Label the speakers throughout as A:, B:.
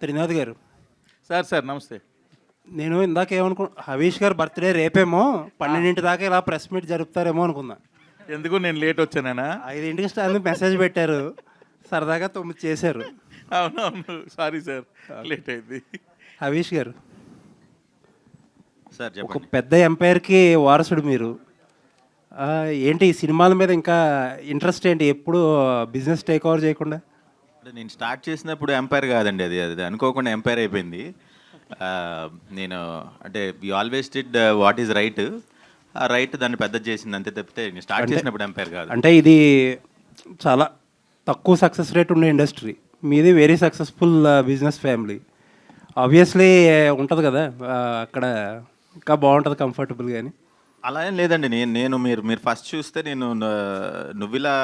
A: త్రినాథ్ గారు,
B: సార్ నమస్తే.
A: నేను ఇందాక హరీష్ గారు బర్త్డే రేపేమో 12 దాకా ఇలా ప్రెస్ మీట్ జరుపుతారేమో అనుకున్నా.
B: ఎందుకు నేను లేట్ వచ్చానా?
A: 5కి స్టార్ మెసేజ్ పెట్టారు, సరదాగా 9 చేశారు.
B: అవునవును, సారీ సార్, లేట్ అయింది.
A: హరీష్ గారు,
C: సార్
A: ఒక
C: చెప్పండి.
A: పెద్ద ఎంపైర్కి వారసుడు మీరు. ఏంటి ఈ సినిమాల మీద ఇంకా ఇంట్రెస్ట్ ఏంటి? ఎప్పుడు బిజినెస్ టేక్ ఓవర్ చేయకుండా?
C: అంటే నేను స్టార్ట్ చేసినప్పుడు ఎంపైర్ కాదండి, అది అది అనుకోకుండా ఎంపైర్ అయిపోయింది. నేను అంటే we always did what is right, ఆ రైట్ దాన్ని పెద్ద చేసింది అంతే తప్పితే నేను స్టార్ట్ చేసినప్పుడు ఎంపైర్ కాదు.
A: అంటే ఇది చాలా తక్కువ సక్సెస్ రేట్ ఉండే ఇండస్ట్రీ, మీది very successful business family. Obviously ఉంటుంది కదా అక్కడ, ఇంకా బాగుంటుంది కంఫర్టబుల్. కానీ
C: అలా ఏం లేదండి. నేను మీరు ఫస్ట్ చూస్తే నేను నువ్విలా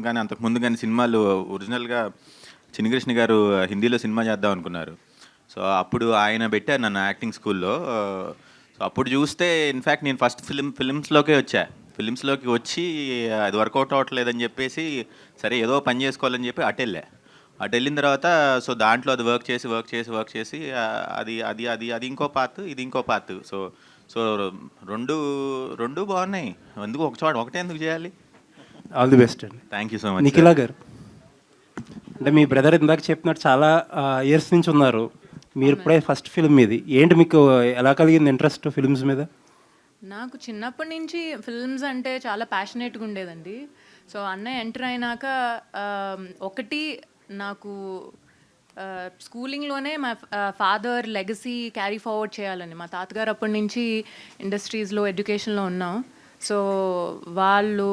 C: కానీ అంతకుముందు కానీ సినిమాలు ఒరిజినల్గా చిన్నకృష్ణ గారు హిందీలో సినిమా చేద్దాం అనుకున్నారు. సో అప్పుడు ఆయన పెట్టారు నన్ను యాక్టింగ్ స్కూల్లో. సో అప్పుడు చూస్తే ఇన్ఫ్యాక్ట్ నేను ఫస్ట్ ఫిలిమ్స్లోకి వచ్చా. ఫిలిమ్స్లోకి వచ్చి అది వర్కౌట్ అవ్వట్లేదని చెప్పేసి సరే ఏదో పని చేసుకోవాలని చెప్పి అటు వెళ్ళిన తర్వాత సో దాంట్లో అది వర్క్ చేసి అది అది అది అది ఇంకో పార్ట్, ఇది ఇంకో పార్ట్. సో రెండు బాగున్నాయి. ఎందుకు ఒకటే ఎందుకు చేయాలి?
A: ఆల్ ది బెస్ట్ అండి.
C: Thank you so much.
A: Nikhila గారు, అంటే మీ బ్రదర్ ఇందాక చెప్పినట్టు చాలా ఇయర్స్ నుంచి ఉన్నారు, మీరు ఇప్పుడే ఫస్ట్ ఫిల్మ్ మీది. ఏంటి మీకు ఎలా కలిగింది ఇంట్రెస్ట్ ఫిల్మ్స్ మీద?
D: నాకు చిన్నప్పటి నుంచి ఫిల్మ్స్ అంటే చాలా ప్యాషనేట్గా ఉండేదండి. సో అన్నయ్య ఎంటర్ అయినాక ఒకటి నాకు స్కూలింగ్లోనే మా ఫాదర్ లెగసీ క్యారీ ఫార్వర్డ్ చేయాలని. మా తాతగారు అప్పటి నుంచి ఇండస్ట్రీస్లో ఎడ్యుకేషన్లో ఉన్నాం. సో వాళ్ళు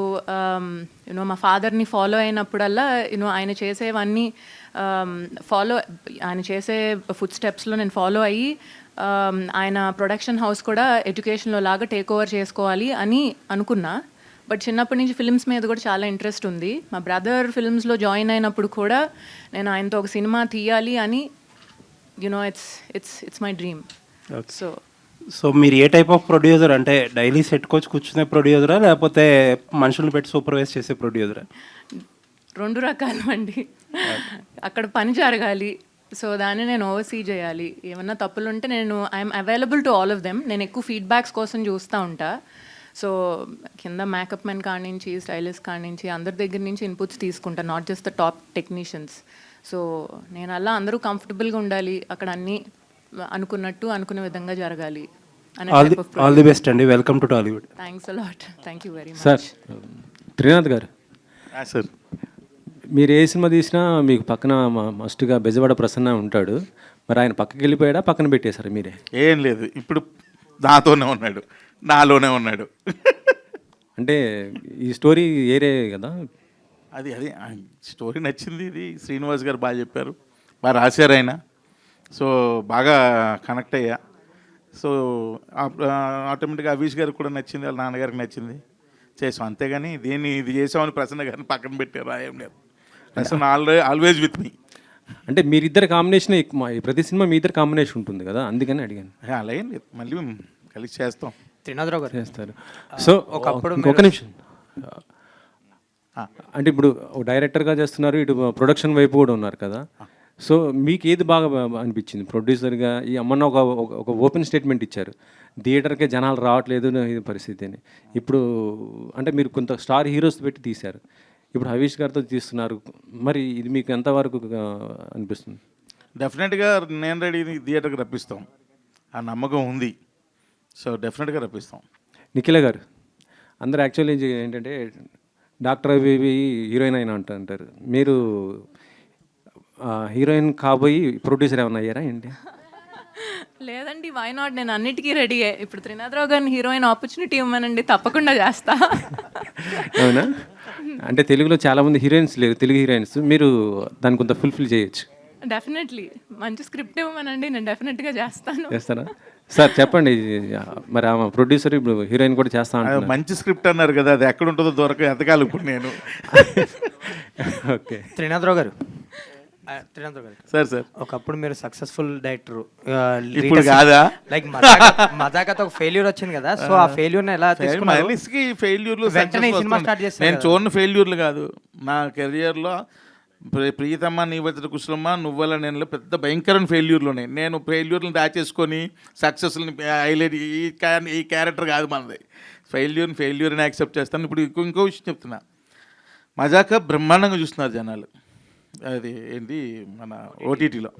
D: మా ఫాదర్ని ఫాలో అయినప్పుడల్లా ఆయన చేసేవన్నీ ఆయన చేసే ఫుడ్ స్టెప్స్లో నేను ఫాలో అయ్యి ఆయన ప్రొడక్షన్ హౌస్ కూడా ఎడ్యుకేషన్లో లాగా టేక్ ఓవర్ చేసుకోవాలి అని అనుకున్నా. బట్ చిన్నప్పటి నుంచి ఫిల్మ్స్ మీద కూడా చాలా ఇంట్రెస్ట్ ఉంది. మా బ్రదర్ ఫిల్మ్స్లో జాయిన్ అయినప్పుడు కూడా నేను ఆయనతో ఒక సినిమా తీయాలి అని ఇట్స్ మై డ్రీమ్.
A: సో మీరు ఏ టైప్ ఆఫ్ ప్రొడ్యూసర్? అంటే డైలీ సెట్ కోచ్ కూర్చునే ప్రొడ్యూసరా, లేకపోతే మనుషులను పెట్టి సూపర్వైజ్ చేసే ప్రొడ్యూసరా?
D: 2 రకాలు అండి. అక్కడ పని జరగాలి, సో దాన్ని నేను ఓవర్సీ చేయాలి. ఏమన్నా తప్పులు ఉంటే నేను I'm available to all of them. నేను ఎక్కువ ఫీడ్బ్యాక్స్ కోసం చూస్తూ ఉంటా. సో కింద మేకప్ మెన్ కాడి నుంచి, స్టైలిస్ట్ కాడి నుంచి అందరి దగ్గర నుంచి ఇన్పుట్స్ తీసుకుంటా, not just the top technicians. So నేను అలా అందరూ కంఫర్టబుల్గా ఉండాలి, అక్కడ అన్నీ అనుకునే విధంగా జరగాలి.
A: ఆల్ ది బెస్ట్ అండి. Welcome to Tollywood.
D: Thanks a lot. Thank you very much.
E: Sir, Trinath గారు,
B: సార్
E: మీరు ఏ సినిమా తీసినా మీకు పక్కన మస్ట్గా బెజవాడ ప్రసన్న ఉంటాడు. మరి ఆయన పక్కకి వెళ్ళిపోయాడా, పక్కన పెట్టేశారు మీరే?
B: ఏం లేదు, ఇప్పుడు నాతోనే ఉన్నాడు, నాలోనే ఉన్నాడు.
E: అంటే ఈ స్టోరీ ఏరే కదా,
B: అది స్టోరీ నచ్చింది. ఇది శ్రీనివాస్ గారు బాగా చెప్పారు, బాగా రాశారు ఆయన. సో బాగా కనెక్ట్ అయ్యా. సో ఆటోమేటిక్గా హరీష్ గారికి కూడా నచ్చింది, వాళ్ళ నాన్నగారికి నచ్చింది, చేసాం. అంతేగాని ఇది చేసామని ప్రసన్న గారిని పక్కన పెట్టారు ఏం లేదు. Prasanna always with me.
E: అంటే మీరిద్దరు కాంబినేషన్ ప్రతి సినిమా మీ ఇద్దరు కాంబినేషన్ ఉంటుంది కదా, అందుకని అడిగాను.
B: అలా ఏం లేదు, మళ్ళీ కలిసి చేస్తాం.
F: త్రినాథరావు గారు
E: చేస్తారు. సో
F: ఒకప్పుడు
E: ఒక నిమిషం, అంటే ఇప్పుడు డైరెక్టర్గా చేస్తున్నారు, ఇటు ప్రొడక్షన్ వైపు కూడా ఉన్నారు కదా. సో మీకు ఏది బాగా అనిపించింది ప్రొడ్యూసర్గా? ఈ అమ్మన్న ఒక ఓపెన్ స్టేట్మెంట్ ఇచ్చారు, థియేటర్కే జనాలు రావట్లేదు ఇది పరిస్థితి అని. ఇప్పుడు అంటే మీరు కొంత స్టార్ హీరోస్ పెట్టి తీశారు, ఇప్పుడు హరీష్ గారితో తీస్తున్నారు, మరి ఇది మీకు ఎంతవరకు అనిపిస్తుంది?
B: డెఫినెట్గా నేను రెడీ, థియేటర్కి రప్పిస్తాం, ఆ నమ్మకం ఉంది. సో డెఫినెట్గా రప్పిస్తాం.
E: నిఖిల గారు, అందరు యాక్చువల్లీ ఏంటంటే డాక్టర్ అవి హీరోయిన్ అయినా అంటారు, మీరు హీరోయిన్ కాబోయి ప్రొడ్యూసర్ ఏమన్నా అయ్యారా ఏంటి?
D: లేదండి, వై నాట్, నేను అన్నిటికీ రెడీయే. ఇప్పుడు త్రినాథరావు గారిని హీరోయిన్ ఆపర్చునిటీ ఇవ్వమనండి, తప్పకుండా చేస్తా.
E: అవునా? అంటే తెలుగులో చాలామంది హీరోయిన్స్ లేరు, తెలుగు హీరోయిన్స్, మీరు దాన్ని కొంత ఫుల్ఫిల్ చేయొచ్చు.
D: డెఫినెట్లీ మంచి స్క్రిప్ట్ ఇవ్వమనండి, నేను డెఫినెట్గా
E: చేస్తారా? సార్ చెప్పండి, మరి ఆమె ప్రొడ్యూసర్ ఇప్పుడు హీరోయిన్ కూడా చేస్తా అంటున్నారు.
B: మంచి స్క్రిప్ట్ అన్నారు కదా, అది ఎక్కడ ఉంటుందో ఎతకాలి ఇప్పుడు నేను.
E: ఓకే.
F: త్రినాథరావు గారు,
B: సార్
F: ఒకప్పుడు మీరు సక్సెస్ఫుల్ డైరెక్టర్,
B: ఇప్పుడు కాదా?
F: లైక్ మజాకతో ఒక ఫెయిల్యూర్ వచ్చింది కదా, సో ఆ ఫెయిల్యూర్ ఎలా
B: ఫెయిల్యూర్లు
F: వెంటనే సినిమా స్టార్ట్ చేస్తారు?
B: నేను చూడని ఫెయిల్యూర్లు కాదు నా కెరియర్లో. ప్రియతమ్మ నీ వచ్చి కుశలమ్మ నువ్వల నేను పెద్ద భయంకరమైన ఫెయిల్యూర్లోనే నేను ఫెయిల్యూర్ని దాచేసుకొని సక్సెస్ని హైలైట్ ఈ క్యారెక్టర్ కాదు మనది. ఫెయిల్యూర్ని యాక్సెప్ట్ చేస్తాను. ఇప్పుడు ఇంకో విషయం చెప్తున్నా, మజాక బ్రహ్మాండంగా చూస్తున్నారు జనాలు. అది ఏంటి మన ఓటీటీలో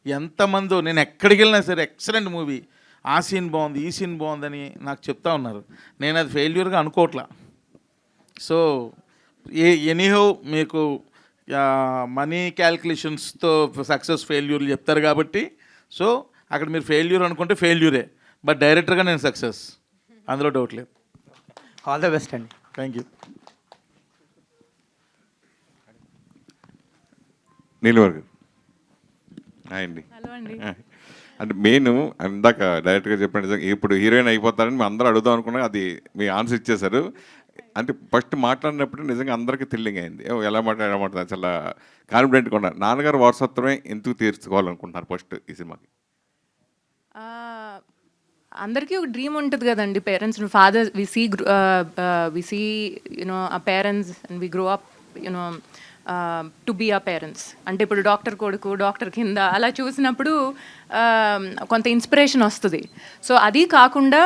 B: ఎంతమందో, నేను ఎక్కడికి వెళ్ళినా సరే ఎక్సలెంట్ మూవీ, ఆ సీన్ బాగుంది ఈ సీన్ బాగుందని నాకు చెప్తా ఉన్నారు. నేను అది ఫెయిల్యూర్గా అనుకోవట్లా. సో ఎనీహో మీకు మనీ క్యాల్కులేషన్స్తో సక్సెస్ ఫెయిల్యూర్లు చెప్తారు కాబట్టి, సో అక్కడ మీరు ఫెయిల్యూర్ అనుకుంటే ఫెయిల్యూరే, బట్ డైరెక్టర్గా నేను సక్సెస్, అందులో డౌట్ లేదు.
F: ఆల్ ద బెస్ట్ అండి.
B: Thank you.
G: నీలవర్గ హాయ్ అండి.
D: హలో అండి.
G: అంటే మెయిన్ ఇందాక డైరెక్ట్గా చెప్పిన నిజంగా ఇప్పుడు హీరోయిన్ అయిపోతారని మేము అందరూ అడుగుదాం అనుకున్నాం, అది మీ ఆన్సర్ ఇచ్చేశారు. అంటే ఫస్ట్ మాట్లాడినప్పుడు నిజంగా అందరికీ థ్రిల్లింగ్ అయింది. ఎలా మాట్లాడమంటుంది చాలా కాన్ఫిడెంట్గా ఉన్నారు. నాన్నగారు వారసత్వమే ఎందుకు తీర్చుకోవాలనుకుంటున్నారు ఫస్ట్ ఈ సినిమాకి?
D: అందరికీ ఒక డ్రీమ్ ఉంటుంది కదండి, parents fathers we see you know ఆ parents and we grow up you know to be ఆ పేరెంట్స్. అంటే ఇప్పుడు డాక్టర్ కొడుకు, డాక్టర్ కింద అలా చూసినప్పుడు కొంత ఇన్స్పిరేషన్ వస్తుంది. సో అది కాకుండా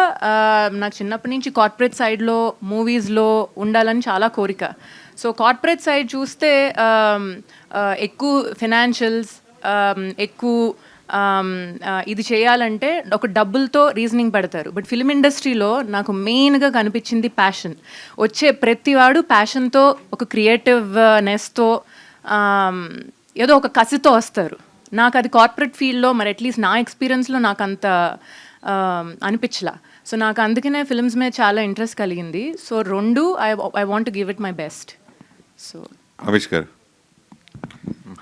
D: నాకు చిన్నప్పటి నుంచి కార్పొరేట్ సైడ్లో మూవీస్లో ఉండాలని చాలా కోరిక. సో కార్పొరేట్ సైడ్ చూస్తే ఎక్కువ ఫినాన్షియల్స్, ఎక్కువ ఇది చేయాలంటే ఒక డబ్బులతో రీజనింగ్ పెడతారు. బట్ ఫిల్మ్ ఇండస్ట్రీలో నాకు మెయిన్గా కనిపించింది ప్యాషన్. వచ్చే ప్రతివాడు ప్యాషన్తో, ఒక క్రియేటివ్నెస్తో, ఏదో ఒక కసితో వస్తారు. నాకు అది కార్పొరేట్ ఫీల్డ్లో మరి అట్లీస్ట్ నా ఎక్స్పీరియన్స్లో నాకు అంత అనిపించలా. సో నాకు అందుకనే ఫిల్మ్స్ మీద చాలా ఇంట్రెస్ట్ కలిగింది. సో రెండు I want to give it my best. So
G: Avish garu.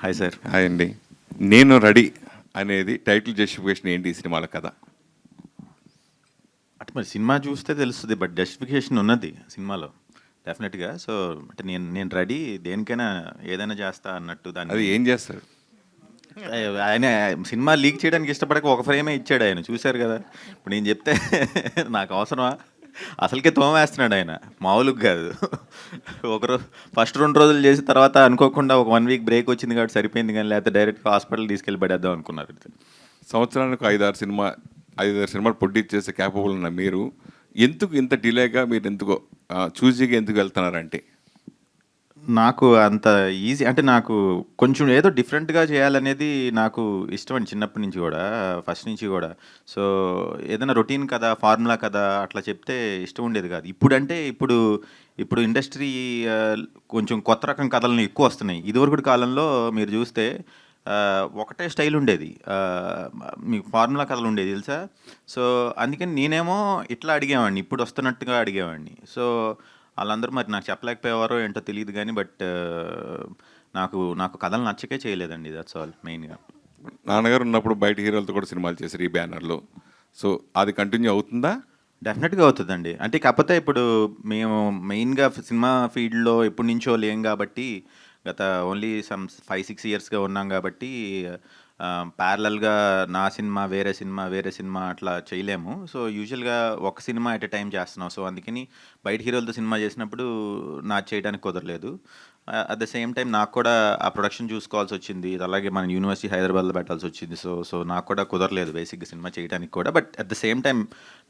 C: Hi sir.
G: Hi అండి. నేను రెడీ అనేది టైటిల్ జస్టిఫికేషన్ ఏంటి ఈ సినిమాల కదా?
C: అంటే మరి సినిమా చూస్తే తెలుస్తుంది, బట్ జస్టిఫికేషన్ ఉన్నది సినిమాలో డెఫినెట్గా. సో అంటే నేను రెడీ, దేనికైనా ఏదైనా చేస్తా అన్నట్టు. దాన్ని
G: అది ఏం చేస్తారు?
C: ఆయన సినిమా లీక్ చేయడానికి ఇష్టపడక ఒక ఫ్రేమే ఇచ్చాడు ఆయన, చూశారు కదా. ఇప్పుడు నేను చెప్తే నాకు అవసరమా? అసలుకే తోమేస్తున్నాడు ఆయన, మామూలుగా కాదు. ఒకరోజు ఫస్ట్ 2 రోజులు చేసిన తర్వాత అనుకోకుండా ఒక 1 వీక్ బ్రేక్ వచ్చింది కాబట్టి సరిపోయింది, కానీ లేకపోతే డైరెక్ట్గా హాస్పిటల్ తీసుకెళ్ళి పడేద్దాం అనుకున్నారు.
G: సంవత్సరానికి 5-6 సినిమాలు ప్రొడ్యూస్ చేసే క్యాపబుల్ ఉన్న మీరు ఎందుకు ఇంత డిలేగా, మీరు ఎందుకో చూజీగా ఎందుకు వెళ్తున్నారంటే?
C: నాకు అంత ఈజీ అంటే నాకు కొంచెం ఏదో డిఫరెంట్గా చేయాలనేది నాకు ఇష్టం అండి, చిన్నప్పటి నుంచి కూడా, ఫస్ట్ నుంచి కూడా. సో ఏదైనా రొటీన్ కదా, ఫార్ములా కదా అట్లా చెప్తే ఇష్టం ఉండేది కాదు. ఇప్పుడు ఇండస్ట్రీ కొంచెం కొత్త రకం కథలను ఎక్కువ వస్తున్నాయి. ఇదివరకు కాలంలో మీరు చూస్తే ఒకటే స్టైల్ ఉండేది, మీకు ఫార్ములా కథలు ఉండేది తెలుసా. సో అందుకని నేనేమో ఇట్లా అడిగేవాడిని, ఇప్పుడు వస్తున్నట్టుగా అడిగేవాడిని. సో వాళ్ళందరూ మరి నాకు చెప్పలేకపోయేవారో ఏంటో తెలియదు కానీ, బట్ నాకు కథలు నచ్చకే చేయలేదండి. దట్స్ ఆల్ మెయిన్గా.
G: నాన్నగారు ఉన్నప్పుడు బయట హీరోలతో కూడా సినిమాలు చేశారు ఈ బ్యానర్లో. సో అది కంటిన్యూ అవుతుందా?
C: డెఫినెట్గా అవుతుందండి. అంటే కాకపోతే ఇప్పుడు మేము మెయిన్గా సినిమా ఫీల్డ్లో ఎప్పటి నుంచో లేం కాబట్టి, గత ఓన్లీ 5-6 ఇయర్స్గా ఉన్నాం కాబట్టి ప్యారలల్గా నా సినిమా వేరే సినిమా అట్లా చేయలేము. సో యూజువల్గా ఒక సినిమా ఎట్ ఎ టైం చేస్తున్నాం. సో అందుకని బయట హీరోలతో సినిమా చేసినప్పుడు నాకు చేయడానికి కుదరలేదు. అట్ ద సేమ్ టైం నాకు కూడా ఆ ప్రొడక్షన్ చూసుకోవాల్సి వచ్చింది, అలాగే మన యూనివర్సిటీ హైదరాబాద్లో పెట్టాల్సి వచ్చింది. సో నాకు కూడా కుదరలేదు బేసిక్గా సినిమా చేయడానికి కూడా. But at the same time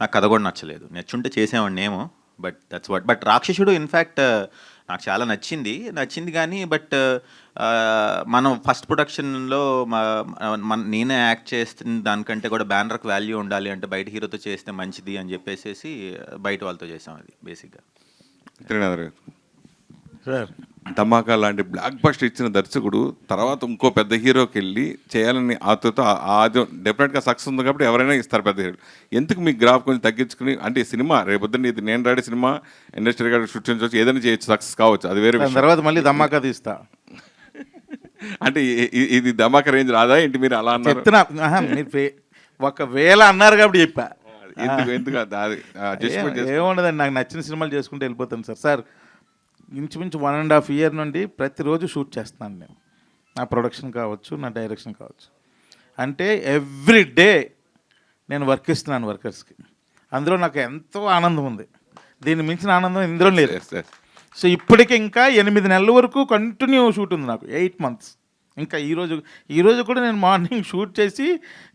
C: నాకు కథ కూడా నచ్చలేదు. నచ్చుంటే చేసేవాడిని ఏమో, బట్ దట్స్ వాట్. బట్ రాక్షసుడు ఇన్ఫ్యాక్ట్ నాకు చాలా నచ్చింది కానీ, బట్ మనం ఫస్ట్ ప్రొడక్షన్లో నేనే యాక్ట్ చేస్తున్న దానికంటే కూడా బ్యానర్కి వాల్యూ ఉండాలి అంటే బయట హీరోతో చేస్తే మంచిది అని చెప్పేసి బయట వాళ్ళతో చేసాం అది బేసిక్గా.
B: సార్
G: ధమాకా లాంటి బ్లాక్ బస్టర్ ఇచ్చిన దర్శకుడు తర్వాత ఇంకో పెద్ద హీరోకి వెళ్ళి చేయాలని ఆతృత, అది డెఫినెట్గా సక్సెస్ ఉంది కాబట్టి ఎవరైనా ఇస్తారు పెద్ద హీరో. ఎందుకు మీ గ్రాఫ్ కొంచెం తగ్గించుకుని, అంటే సినిమా రేపొద్దున ఇది నేను రెడీ సినిమా ఇండస్ట్రీ గారు సృష్టించవచ్చు, ఏదైనా చేయొచ్చు, సక్సెస్ కావచ్చు, అది వేరే విషయం.
B: తర్వాత మళ్ళీ ధమాకా తీస్తా
G: అంటే ఇది ధమాకా రేంజ్ రాదా ఏంటి? మీరు అలా అన్నారు.
B: చెప్తున్నా, మీరు ఒకవేళ అన్నారు కాబట్టి చెప్పా.
G: ఎందుకు
B: ఏముండదండి, నాకు నచ్చిన సినిమాలు చేసుకుంటూ వెళ్ళిపోతాను సార్. ఇంచుమించు 1.5 year నుండి ప్రతిరోజు షూట్ చేస్తున్నాను నేను. నా ప్రొడక్షన్ కావచ్చు, నా డైరెక్షన్ కావచ్చు. అంటే ఎవ్రీ డే నేను వర్క్ ఇస్తున్నాను వర్కర్స్కి. అందులో నాకు ఎంతో ఆనందం ఉంది, దీన్ని మించిన ఆనందం ఇందులో లేదు. సో ఇప్పటికి ఇంకా 8 నెలల వరకు కంటిన్యూ షూట్ ఉంది నాకు, 8 months. ఇంకా ఈరోజు కూడా నేను మార్నింగ్ షూట్ చేసి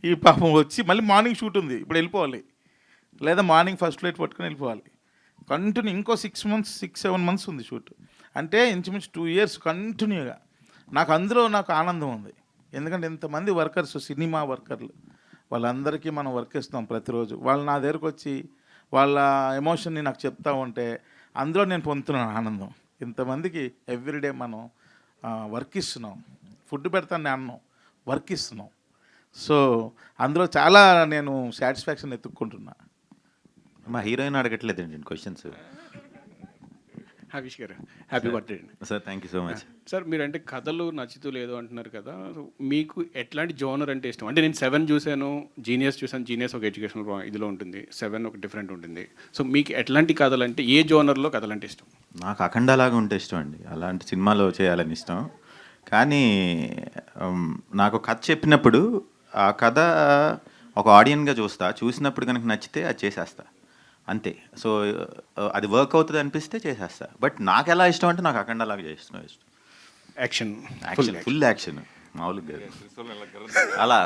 B: ఈ పాపం వచ్చి మళ్ళీ మార్నింగ్ షూట్ ఉంది, ఇప్పుడు వెళ్ళిపోవాలి, లేదా మార్నింగ్ ఫస్ట్ ఫ్లైట్ పట్టుకొని వెళ్ళిపోవాలి. కంటిన్యూ ఇంకో 6-7 మంత్స్ ఉంది షూట్. అంటే ఇంచుమించు 2 years కంటిన్యూగా. అందులో నాకు ఆనందం ఉంది. ఎందుకంటే ఇంతమంది వర్కర్స్, సినిమా వర్కర్లు, వాళ్ళందరికీ మనం వర్క్ ఇస్తాం ప్రతిరోజు. వాళ్ళు నా దగ్గరకు వచ్చి వాళ్ళ ఎమోషన్ని నాకు చెప్తా ఉంటే అందులో నేను పొందుతున్నాను ఆనందం. ఇంతమందికి ఎవ్రీడే మనం వర్క్ ఇస్తున్నాం, ఫుడ్ పెడతాను అన్నాం, వర్క్ ఇస్తున్నాం. సో అందులో చాలా నేను సాటిస్ఫాక్షన్ ఎత్తుక్కుంటున్నా.
C: మా హీరోయిన్ అడగట్లేదండి క్వశ్చన్స్.
H: హరీష్ గారు హ్యాపీ బర్త్డే అండి.
C: Sir thank you so much.
H: Sir మీరు అంటే కథలు నచ్చుతూ లేదు అంటున్నారు కదా, సో మీకు ఎట్లాంటి జోనర్ అంటే ఇష్టం? అంటే నేను 7 చూశాను, జీనియస్ చూశాను. జీనియస్ ఒక ఎడ్యుకేషనల్ ఇదిలో ఉంటుంది, 7 ఒక డిఫరెంట్ ఉంటుంది. సో మీకు ఎట్లాంటి కథలు అంటే, ఏ జోనర్లో కథలు అంటే ఇష్టం?
C: నాకు అఖండలాగా ఉంటే ఇష్టం అండి, అలాంటి సినిమాలో చేయాలని ఇష్టం. కానీ నాకు కథ చెప్పినప్పుడు ఆ కథ ఒక ఆడియన్గా చూసినప్పుడు కనుక నచ్చితే అది చేసేస్తా అంతే. సో అది వర్క్ అవుతుంది అనిపిస్తే చేసేస్తా. బట్ నాకు ఎలా ఇష్టం అంటే నాకు అఖండలాగా చేసిన ఇష్టం.
H: యాక్షన్
C: ఫుల్ యాక్షన్ మామూలుగా అలా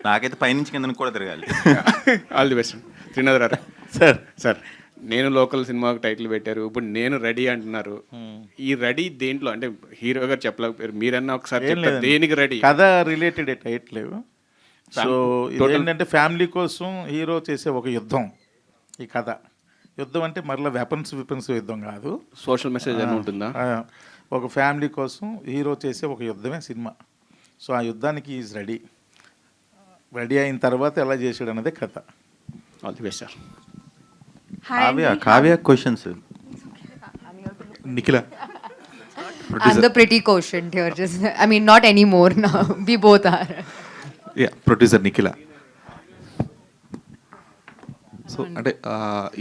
C: నాకైతే పైనుంచి కింద కూడా తిరగాలి.
H: All the best. Trinath sir నేను లోకల్ సినిమాకి టైటిల్ పెట్టారు, ఇప్పుడు నేను రెడీ అంటున్నారు. ఈ రెడీ దేంట్లో అంటే హీరో గారు చెప్పలేకపోయారు, మీరన్నా ఒకసారి చెప్తారు దేనికి రెడీ?
B: కథ రిలేటెడ్ టైటిల్. సో ఏంటంటే ఫ్యామిలీ కోసం హీరో చేసే ఒక యుద్ధం. ఈ కథ యుద్ధం అంటే మరలా వెపన్స్ యుద్ధం కాదు,
H: సోషల్ మెసేజ్ అని ఉంటుందా?
B: ఒక ఫ్యామిలీ కోసం హీరో చేసే ఒక యుద్ధమే సినిమా. సో ఆ యుద్ధానికి ఈజ్ రెడీ అయిన తర్వాత ఎలా చేసాడు అన్నదే కథ.
H: All the best sir.
C: Kavya questions.
I: Nikhila.
J: I'm the pretty quotient here. Just, I mean, not anymore now. We both are.
I: Yeah, producer Nikhila. So అంటే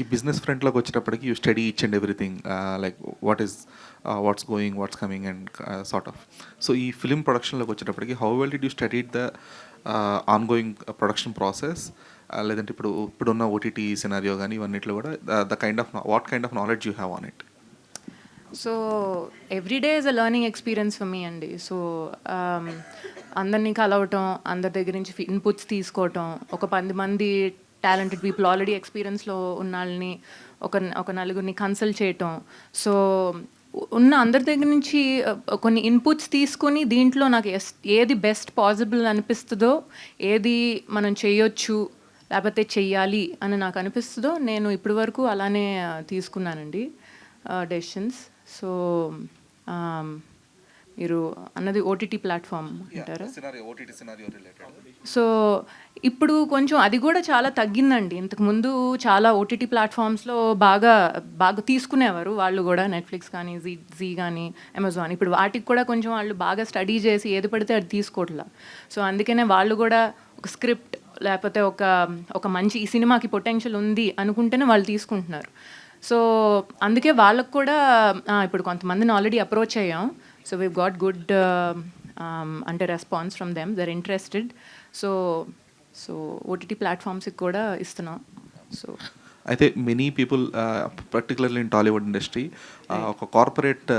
I: ఈ బిజినెస్ ఫ్రంట్లోకి వచ్చేటప్పటికి you study each and everything, like what's going, what's coming and sort of. So ఈ film ప్రొడక్షన్లోకి వచ్చేటప్పటికి how well did you study the ongoing production process, లేదంటే ఇప్పుడున్న OTT scenario కానీ ఇవన్నిట్లో కూడా what kind of knowledge you have on it?
D: So every day is a learning experience for me అండి. సో అందరినీ కలవటం, అందరి దగ్గర నుంచి ఇన్పుట్స్ తీసుకోవటం, ఒక 10 మంది టాలెంటెడ్ పీపుల్ ఆల్రెడీ ఎక్స్పీరియన్స్లో ఉన్న వాళ్ళని ఒక నలుగురిని కన్సల్ట్ చేయటం. సో ఉన్న అందరి దగ్గర నుంచి కొన్ని ఇన్పుట్స్ తీసుకొని దీంట్లో నాకు ఏది బెస్ట్ పాసిబుల్ అనిపిస్తుందో, ఏది మనం చేయొచ్చు లేకపోతే చెయ్యాలి అని నాకు అనిపిస్తుందో నేను ఇప్పటి వరకు అలానే తీసుకున్నానండి డెసిషన్స్. సో మీరు అన్నది ఓటీటీ ప్లాట్ఫామ్ అంటారా? సో ఇప్పుడు కొంచెం అది కూడా చాలా తగ్గిందండి. ఇంతకుముందు చాలా ఓటీటీ ప్లాట్ఫామ్స్లో బాగా తీసుకునేవారు వాళ్ళు కూడా, నెట్ఫ్లిక్స్ కానీ జీ కానీ అమెజాన్. ఇప్పుడు వాటికి కూడా కొంచెం వాళ్ళు బాగా స్టడీ చేసి ఏది పడితే అది తీసుకోవట్లా. సో అందుకనే వాళ్ళు కూడా ఒక స్క్రిప్ట్ లేకపోతే ఒక మంచి ఈ సినిమాకి పొటెన్షియల్ ఉంది అనుకుంటేనే వాళ్ళు తీసుకుంటున్నారు. సో అందుకే వాళ్ళకు కూడా ఇప్పుడు కొంతమందిని ఆల్రెడీ అప్రోచ్ అయ్యాం. సో వీ గాట్ గుడ్ అంటే response from them, their interested. So OTT ప్లాట్ఫామ్స్కి కూడా ఇస్తున్నాం. సో
I: అయితే many people particularly in Tollywood industry ఒక కార్పొరేట్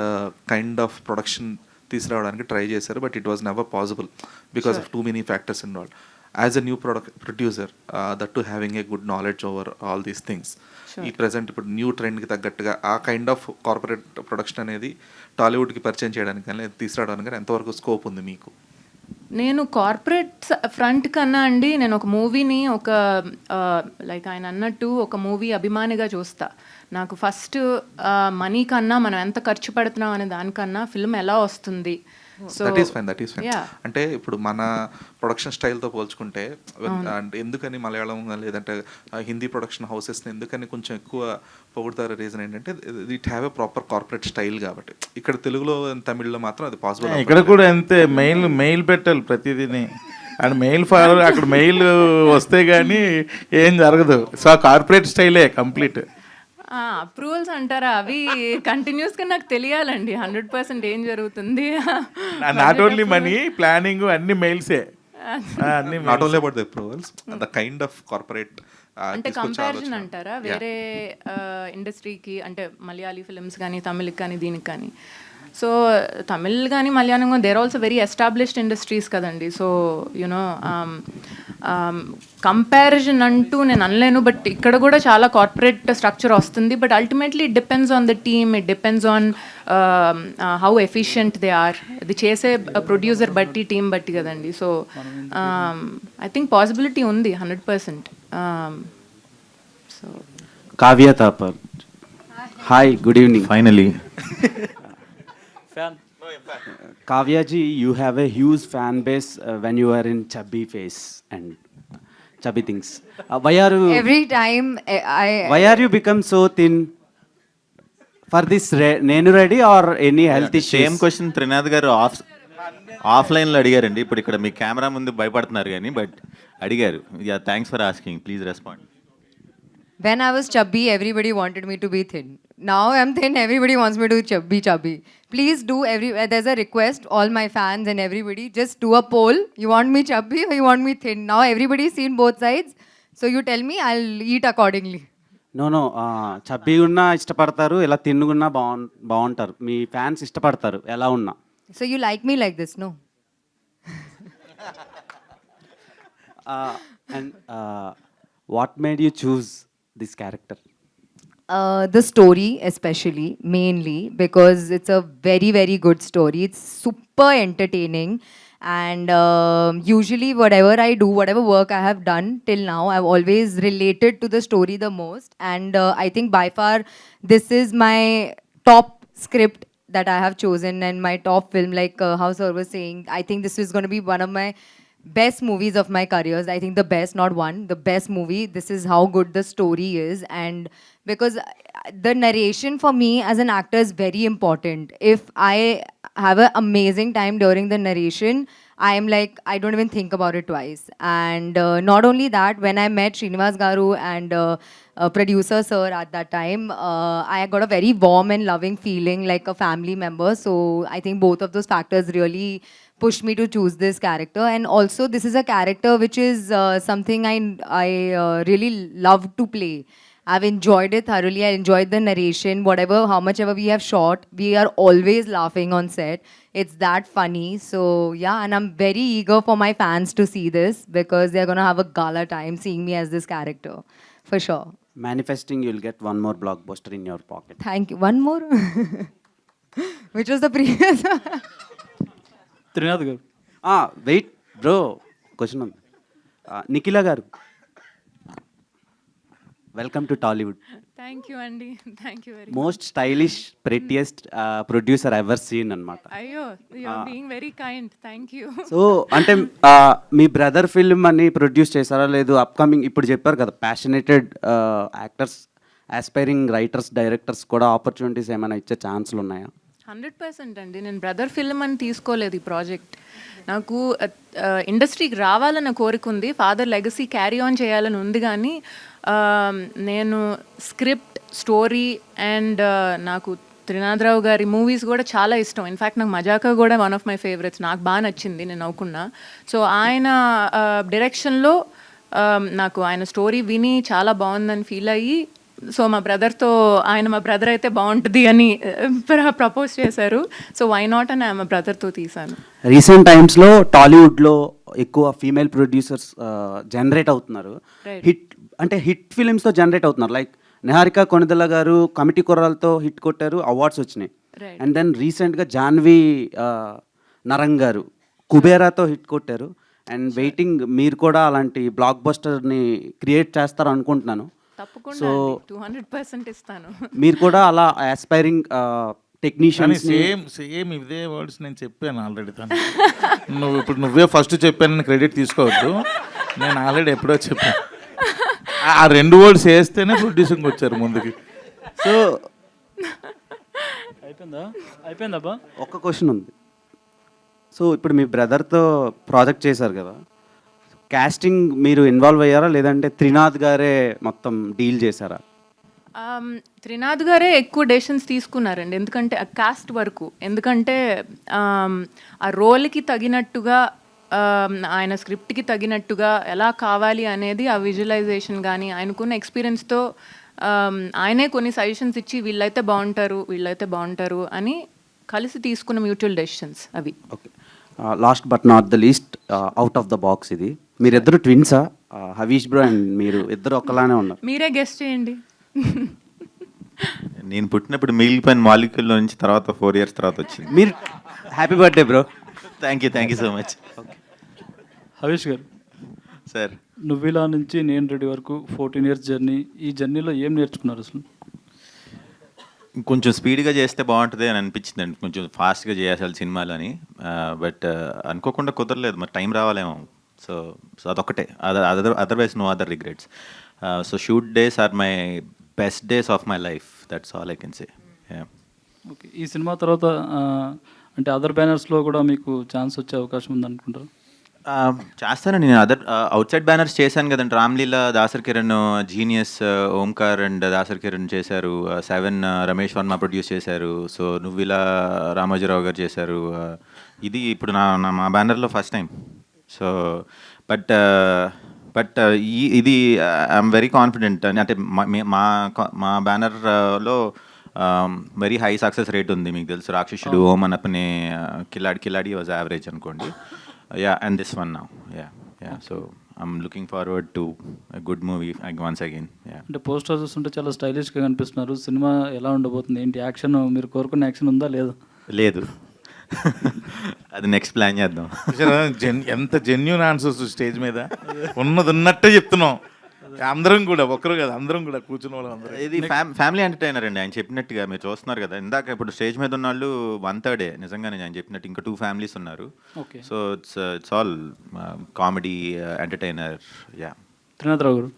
I: కైండ్ ఆఫ్ ప్రొడక్షన్ తీసుకురావడానికి ట్రై చేశారు, but it was never possible because of too many factors involved. As a new producer, that too having a good knowledge over all these things. ఈ present ఇప్పుడు new ట్రెండ్కి తగ్గట్టుగా ఆ kind of corporate production అనేది టాలీవుడ్కి పరిచయం చేయడానికి కానీ తీసుకురావడానికి కానీ ఎంతవరకు స్కోప్ ఉంది మీకు?
D: నేను కార్పొరేట్ ఫ్రంట్ కన్నా అండి, నేను ఒక మూవీని లైక్ ఆయన అన్నట్టు ఒక మూవీ అభిమానిగా చూస్తా. నాకు ఫస్ట్ మనీ కన్నా మనం ఎంత ఖర్చు పెడుతున్నాం అనే దానికన్నా ఫిల్మ్ ఎలా వస్తుంది.
I: That is fine. అంటే ఇప్పుడు మన ప్రొడక్షన్ స్టైల్తో పోల్చుకుంటే అంటే ఎందుకని మలయాళం లేదంటే హిందీ ప్రొడక్షన్ హౌసెస్ని ఎందుకని కొంచెం ఎక్కువ పొగుడుతారు? రీజన్ ఏంటంటే it have a proper corporate style కాబట్టి. ఇక్కడ తెలుగులో తమిళ్లో మాత్రం అది పాసిబుల్.
B: ఇక్కడ కూడా అంతే, మెయిల్ పెట్టాలి ప్రతిదీని, అండ్ మెయిల్ ఫాలో అక్కడ మెయిల్ వస్తే కానీ ఏం జరగదు. సో ఆ కార్పొరేట్ స్టైలే కంప్లీట్.
D: అప్రూవల్స్ అంటారా, అవి కంటిన్యూస్గా నాకు తెలియాలండి 100% ఏం జరుగుతుంది.
B: నాట్ ఓన్లీ మనీ, ప్లానింగ్ అన్ని మెయిల్సే.
I: Not only about the approvals, the kind of corporate
D: అంటే కంపారిజన్ అంటారా వేరే ఇండస్ట్రీకి, అంటే మలయాళీ ఫిల్మ్స్ కానీ తమిళకి కానీ దీనికి కానీ. సో తమిళ్ కానీ మలయాళం కానీ there also very established industries కదండి. సో యునో కంపారిజన్ అంటూ నేను అనలేను, బట్ ఇక్కడ కూడా చాలా కార్పొరేట్ స్ట్రక్చర్ వస్తుంది. But ultimately it depends on the team, it depends on how efficient they are. ఇది చేసే ప్రొడ్యూసర్ బట్టి, టీం బట్టి కదండి. సో ఐ థింక్ పాసిబిలిటీ ఉంది 100%. So
K: Kavya Thapar. Hi, good evening.
C: Finally
K: Kavya ji, you have a huge fan base when you are in chubby face and chubby things. Why are you
J: Every time
K: why are you become so thin? For this Nenu Reddy or any health issues?
C: Same question Trinath గారు ఆఫ్లైన్లో అడిగారండి. ఇప్పుడు ఇక్కడ మీ camera ముందు భయపడుతున్నారు కానీ but అడిగారు. Yeah, thanks for asking, please respond.
J: when I was chubby, everybody wanted me to be thin. Now I'm thin, everybody wants me to be chubby. Please do there's a request, all my fans and everybody, just do a poll. You want me chubby or you want me thin? Now everybody's seen both sides. So you tell me, I'll eat accordingly.
K: No, chubby ఉన్నా ఇష్టపడతారు, ఇలా తిన్నుగున్నా బాగుంటారు. మీ fans ఇష్టపడతారు ఎలా ఉన్నా.
J: So you like me like this, no?
K: And what made you choose this character?
J: The story, especially, mainly, because it's a very, very good story. It's super entertaining. And usually, whatever I do, whatever work I have done till now, I've always related to the story the most. And I think by far, this is my top script that I have chosen and my top film. Like how sir was saying, I think this is going to be one of my best movies of my careers. I think the best, not one, the best movie. This is how good the story is. And because the narration for me as an actor is very important. If I have an amazing time during the narration, I am like, I don't even think about it twice. And not only that, when I met Srinivas Garu and producer sir at that time, I got a very warm and loving feeling like a family member. So I think both of those factors really pushed me to choose this character. And also this is a character which is something I really love to play. I've enjoyed it thoroughly. I enjoyed the narration, how much ever we have shot, we are always laughing on set. It's that funny. So yeah, and I'm very eager for my fans to see this because they're going to have a gala time seeing me as this character, for sure.
K: Manifesting, you'll get one more blockbuster in your pocket.
J: Thank you. One more? Which was the previous one?
K: Trinath గారు wait bro, question ఉంది. Nikhila garu, welcome to Tollywood.
D: Thank you అండి, thank you very
K: most stylish prettiest producer ever seen అనమాట.
D: అయ్యో, you are being very kind, thank you.
K: So అంటే మీ brother film అని produce చేశారా లేదు? అప్కమింగ్ ఇప్పుడు చెప్పారు కదా, passionated actors, aspiring writers, directors కూడా ఆపర్చునిటీస్ ఏమైనా ఇచ్చే ఛాన్సులు ఉన్నాయా?
D: 100% అండి. నేను బ్రదర్ ఫిల్మ్ అని తీసుకోలేదు ఈ ప్రాజెక్ట్. నాకు ఇండస్ట్రీకి రావాలన్న కోరిక ఉంది, ఫాదర్ లెగసీ క్యారీ ఆన్ చేయాలని ఉంది. కానీ నేను స్క్రిప్ట్, స్టోరీ అండ్ నాకు త్రినాథరావు గారి మూవీస్ కూడా చాలా ఇష్టం. ఇన్ఫ్యాక్ట్ నాకు మజాకా కూడా వన్ ఆఫ్ మై ఫేవరెట్స్, నాకు బాగా నచ్చింది, నేను నవ్వుకున్నా. సో ఆయన డైరెక్షన్లో నాకు ఆయన స్టోరీ విని చాలా బాగుందని ఫీల్ అయ్యి, సో మా బ్రదర్తో, ఆయన మా బ్రదర్ అయితే బాగుంటుంది అని ప్రపోజ్ చేశారు. సో వై నాట్ అని మా బ్రదర్తో తీశాను.
K: రీసెంట్ టైమ్స్లో టాలీవుడ్లో ఎక్కువ ఫీమేల్ ప్రొడ్యూసర్స్ జనరేట్ అవుతున్నారు. హిట్ ఫిలిమ్స్తో జనరేట్ అవుతున్నారు. లైక్ నిహారిక కొనిదెల గారు కమిటీ కుర్రాలతో హిట్ కొట్టారు, అవార్డ్స్ వచ్చినాయి. అండ్ దెన్ రీసెంట్గా జాన్వి నరంగ్ గారు కుబేరాతో హిట్ కొట్టారు. అండ్ వెయిటింగ్, మీరు కూడా అలాంటి బ్లాక్ బస్టర్ని క్రియేట్ చేస్తారు అనుకుంటున్నాను.
D: తప్పకుండా 200% ఇస్తాను.
K: మీరు కూడా అలా ఆస్పైరింగ్ టెక్నీషియన్స్.
B: సేమ్ ఇదే వర్డ్స్ నేను చెప్పాను ఆల్రెడీ. నువ్వే ఫస్ట్ చెప్పానని క్రెడిట్ తీసుకోవద్దు, నేను ఆల్రెడీ ఎప్పుడో చెప్పాను. ఆ 2 వర్డ్స్ వేస్తేనే ప్రొడ్యూసింగ్ వచ్చారు ముందుకి.
K: సో
H: అయిపోయిందా?
K: ఒక్క క్వశ్చన్ ఉంది. సో ఇప్పుడు మీ బ్రదర్తో ప్రాజెక్ట్ చేశారు కదా, కాస్టింగ్ మీరు ఇన్వాల్వ్ అయ్యారా లేదంటే త్రినాథ్ గారే మొత్తం డీల్ చేశారా?
D: త్రినాథ్ గారే ఎక్కువ డెసిషన్స్ తీసుకున్నారండి, ఎందుకంటే ఆ కాస్ట్ వరకు. ఎందుకంటే ఆ రోల్కి తగినట్టుగా, ఆయన స్క్రిప్ట్కి తగినట్టుగా ఎలా కావాలి అనేది ఆ విజువలైజేషన్ కానీ ఆయనకున్న ఎక్స్పీరియన్స్తో ఆయనే కొన్ని సజెషన్స్ ఇచ్చి వీళ్ళైతే బాగుంటారు అని కలిసి తీసుకున్న మ్యూచువల్ డెసిషన్స్ అవి.
K: Okay, last but not the least, out of the box ఇది, మీరిద్దరు ట్విన్సా? హవీష్ బ్రో అండ్ మీరు ఇద్దరు ఒక్కలానే ఉన్నారు.
D: మీరే గెస్ట్ చేయండి.
C: నేను పుట్టినప్పుడు మిగిలిపోయిన మాలిక్యూల్ నుంచి తర్వాత 4 years తర్వాత వచ్చింది.
K: మీరు happy birthday bro.
C: Thank you so much.
L: Harish garu,
C: sir,
L: నువ్విలా నుంచి నేను రెడీ వరకు 14 years జర్నీ. ఈ జర్నీలో ఏం నేర్చుకున్నారు అసలు?
C: కొంచెం స్పీడ్గా చేస్తే బాగుంటుంది అని అనిపించింది అండి, కొంచెం ఫాస్ట్గా చేయాలి సినిమాలు అని. బట్ అనుకోకుండా కుదరలేదు, మరి టైం రావాలేమో. సో అదొక్కటే, otherwise no other regrets. So shoot days are my best days of my life, that's all I can say.
L: Okay, ఈ సినిమా తర్వాత అంటే అదర్ బ్యానర్స్లో కూడా మీకు ఛాన్స్ వచ్చే అవకాశం ఉందనుకుంటారు?
C: చేస్తానండి, నేను అదర్ అవుట్ సైడ్ బ్యానర్స్ చేశాను కదండి. రామ్లీలా దాసర్ కిరణ్, జీనియస్ ఓంకార్ అండ్ దాసర్ కిరణ్ చేశారు. 7 రమేష్ వర్మ ప్రొడ్యూస్ చేశారు. సో నువ్విలా రామోజీరావు గారు చేశారు. ఇది ఇప్పుడు మా బ్యానర్లో ఫస్ట్ టైం. సో బట్ ఇది ఐఎమ్ వెరీ కాన్ఫిడెంట్. అంటే మా బ్యానర్లో వెరీ హై సక్సెస్ రేట్ ఉంది. మీకు తెలుసు, రాక్షసుడు, ఓం అనపనే, కిలాడి వాజ్ యావరేజ్ అనుకోండి. And this one now, so I'm looking forward to a good movie once again.
L: అంటే పోస్టర్ చూస్తుంటే చాలా స్టైలిష్గా కనిపిస్తున్నారు. సినిమా ఎలా ఉండబోతుంది, ఏంటి యాక్షన్, మీరు కోరుకున్న యాక్షన్ ఉందా లేదా?
C: లేదు, అది నెక్స్ట్ ప్లాన్ చేద్దాం.
B: ఎంత జెన్యూన్ ఆన్సర్స్ స్టేజ్ మీద ఉన్నది ఉన్నట్టే చెప్తున్నాం. అందరం కూడా, ఒక్కరు కదా, అందరం కూడా కూర్చున్న వాళ్ళు అందరూ.
C: ఇది ఫ్యామిలీ ఎంటర్టైనర్ అండి, ఆయన చెప్పినట్టుగా. మీరు చూస్తున్నారు కదా ఇందాక, ఇప్పుడు స్టేజ్ మీద ఉన్న వాళ్ళు 1/3 నిజంగానే ఆయన చెప్పినట్టు. ఇంకా 2 families ఉన్నారు. So it's all comedy entertainer.
L: Trinatha Rao గారు,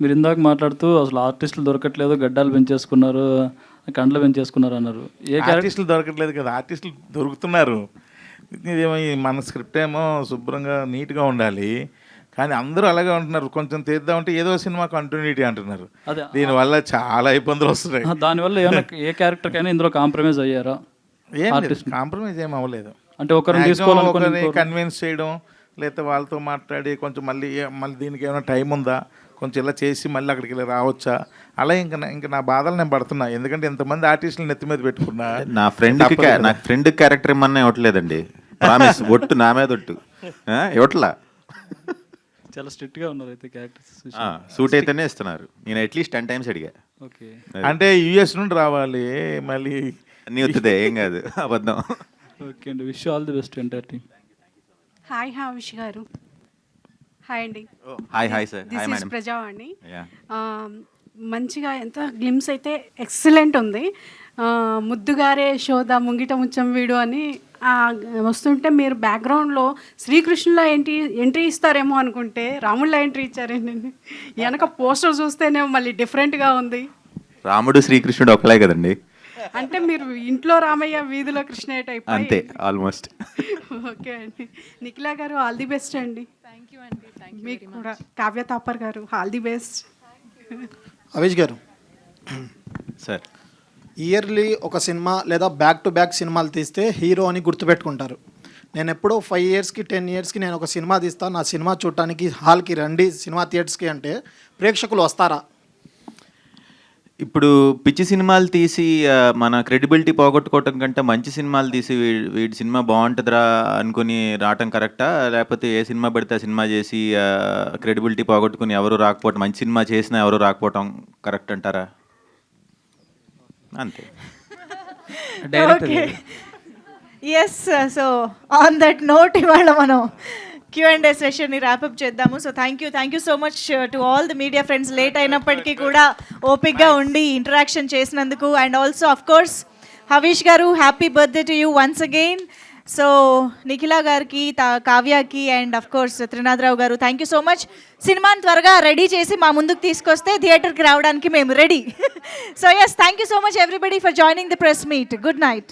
L: మీరు ఇందాక మాట్లాడుతూ అసలు ఆర్టిస్టులు దొరకట్లేదు, గడ్డాలు పెంచేసుకున్నారు, కండ్లు పెంచేసుకున్నారు అన్నారు.
B: ఆర్టిస్టులు దొరకట్లేదు కదా, ఆర్టిస్టులు దొరుకుతున్నారు. ఇదేమో మన స్క్రిప్ట్ ఏమో శుభ్రంగా నీట్గా ఉండాలి, కానీ అందరూ అలాగే ఉంటున్నారు. కొంచెం తీద్దామంటే ఏదో సినిమా కంటిన్యూటీ అంటున్నారు. దీనివల్ల చాలా ఇబ్బందులు వస్తున్నాయి.
L: దానివల్ల ఏమైనా ఏ క్యారెక్టర్కైనా ఇందులో కాంప్రమైజ్ అయ్యారా?
B: కాంప్రమైజ్ ఏం అవ్వలేదు.
L: అంటే ఒకరిని
B: కన్విన్స్ చేయడం, లేకపోతే వాళ్ళతో మాట్లాడి కొంచెం మళ్ళీ దీనికి ఏమైనా టైం ఉందా, కొంచెం ఇలా చేసి మళ్ళీ అక్కడికి ఇలా రావచ్చా, అలా ఇంకా నా బాధలు నేను పడుతున్నా. ఎందుకంటే ఇంతమంది ఆర్టిస్టులు నెత్తి మీద పెట్టుకున్నా.
C: నా ఫ్రెండ్ క్యారెక్టర్ ఏమన్నా ఇవ్వట్లేదండి, ప్రామిస్. ఒట్టు నా మీద ఒట్టు ఇవ్వట్లా.
L: చాలా స్ట్రిక్ట్గా ఉన్నారు అయితే క్యారెక్టర్స్.
C: సూట్ అయితేనే ఇస్తున్నారు. నేను అట్లీస్ట్ 10 times అడిగా.
L: ఓకే,
B: అంటే యుఎస్ నుండి రావాలి, మళ్ళీ
C: అన్నీ వస్తుంది, ఏం కాదు, అబద్ధం.
L: ఓకే అండి, wish all the best entire team.
M: Hi Havish garu. Hi అండి.
C: Hi sir.
M: This is Prajavani. మంచిగా ఎంత గ్లిమ్స్ అయితే ఎక్సలెంట్ ఉంది. ముద్దుగారే యశోద ముంగిట ముచ్చం వీడు అని వస్తుంటే మీరు బ్యాక్గ్రౌండ్లో శ్రీకృష్ణులో ఎంట్రీ ఇస్తారేమో అనుకుంటే రాముడిలో ఎంట్రీ ఇచ్చారండి. వెనక పోస్టర్ చూస్తేనే మళ్ళీ డిఫరెంట్గా ఉంది.
C: రాముడు శ్రీకృష్ణుడు ఒకలే కదండి.
M: అంటే మీరు ఇంట్లో రామయ్య, వీధిలో కృష్ణయ్య టైప్.
C: అంతే, ఆల్మోస్ట్.
M: ఓకే అండి. నిఖిలా గారు, ఆల్ ది బెస్ట్ అండి.
D: థ్యాంక్ యూ అండి.
M: మీకు కూడా. కావ్య తాపర్ గారు, all the best.
N: Harish garu,
C: sir,
N: yearly ఒక సినిమా లేదా బ్యాక్ టు బ్యాక్ సినిమాలు తీస్తే హీరో అని గుర్తుపెట్టుకుంటారు. నేను ఎప్పుడో 5 yearsకి 10 yearsకి నేను ఒక సినిమా తీస్తాను, నా సినిమా చూడటానికి హాల్కి రండి, సినిమా థియేటర్స్కి అంటే ప్రేక్షకులు వస్తారా?
C: ఇప్పుడు పిచ్చి సినిమాలు తీసి మన క్రెడిబిలిటీ పోగొట్టుకోవటం కంటే మంచి సినిమాలు తీసి వీడి సినిమా బాగుంటుందిరా అనుకుని రావటం కరెక్టా? లేకపోతే ఏ సినిమా పడితే ఆ సినిమా చేసి క్రెడిబిలిటీ పోగొట్టుకుని ఎవరు రాకపోవటం, మంచి సినిమా చేసినా ఎవరు రాకపోవటం కరెక్ట్ అంటారా? అంతే.
O: Yes, so on that note ఇవాళ మనం Q&A సెషన్ని ర్యాపప్ చేద్దాము. So thank you so much to all the media friends. Late అయినప్పటికీ కూడా ఓపిక్గా ఉండి ఇంటరాక్షన్ చేసినందుకు. And also of course Havish గారు, happy birthday to you once again. So Nikhila గారికి, కావ్యకి అండ్ అఫ్ కోర్స్ త్రినాథరావు గారు, థ్యాంక్ యూ సో మచ్. సినిమాని త్వరగా రెడీ చేసి మా ముందుకు తీసుకొస్తే థియేటర్కి రావడానికి మేము ready. So yes, thank you so much everybody for joining the press meet. Good night.